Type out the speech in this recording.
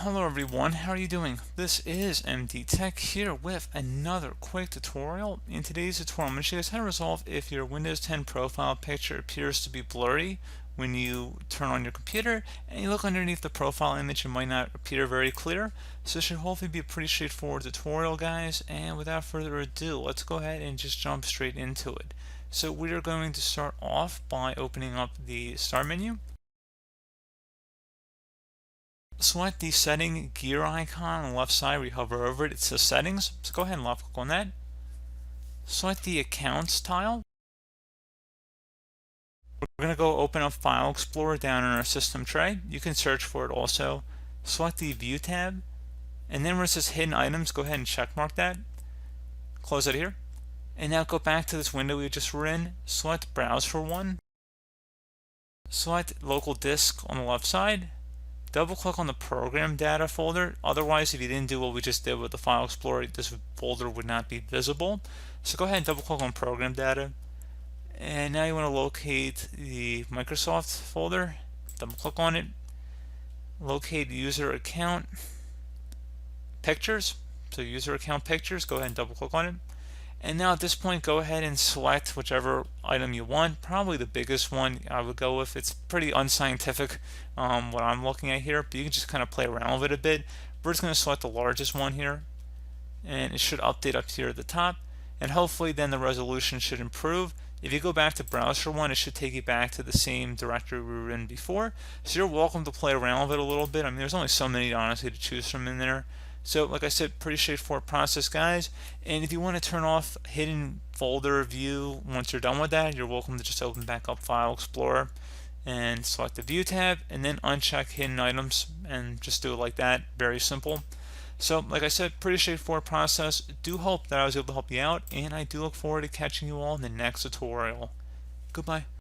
Hello everyone, how are you doing? This is MD Tech here with another quick tutorial. In today's tutorial, I'm going to show you guys how to resolve if your Windows 10 profile picture appears to be blurry when you turn on your computer and you look underneath the profile image. It might not appear very clear. So this should hopefully be a pretty straightforward tutorial, guys. And without further ado, let's go ahead and just jump straight into it. So we are going to start off by opening up the Start menu. Select the setting gear icon on the left side where you hover over it. It says settings, so go ahead and left click on that. Select the accounts tile. We're going to go open up File Explorer down in our system tray. You can search for it also. Select the view tab, and then where it says hidden items, go ahead and check mark that. Close it here. And now go back to this window we just were in. Select browse for one. Select local disk on the left side. Double click on the program data folder. Otherwise, if you didn't do what we just did with the File Explorer, this folder would not be visible. So go ahead and double click on program data. And now you want to locate the Microsoft folder. Double click on it. Locate user account pictures. So user account pictures, go ahead and double click on it. And now at this point, go ahead and select whichever item you want. Probably the biggest one I would go with. It's pretty unscientific what I'm looking at here, but you can just kind of play around with it a bit. We're just going to select the largest one here, and it should update up here at the top. And hopefully then the resolution should improve. If you go back to browser one, it should take you back to the same directory we were in before. So you're welcome to play around with it a little bit. I mean, there's only so many honestly to choose from in there. So like I said, pretty straightforward process, guys. And if you want to turn off hidden folder view once you're done with that, you're welcome to just open back up File Explorer and select the view tab and then uncheck hidden items and just do it like that. Very simple. So like I said, pretty straightforward process. Do hope that I was able to help you out, and I do look forward to catching you all in the next tutorial. Goodbye.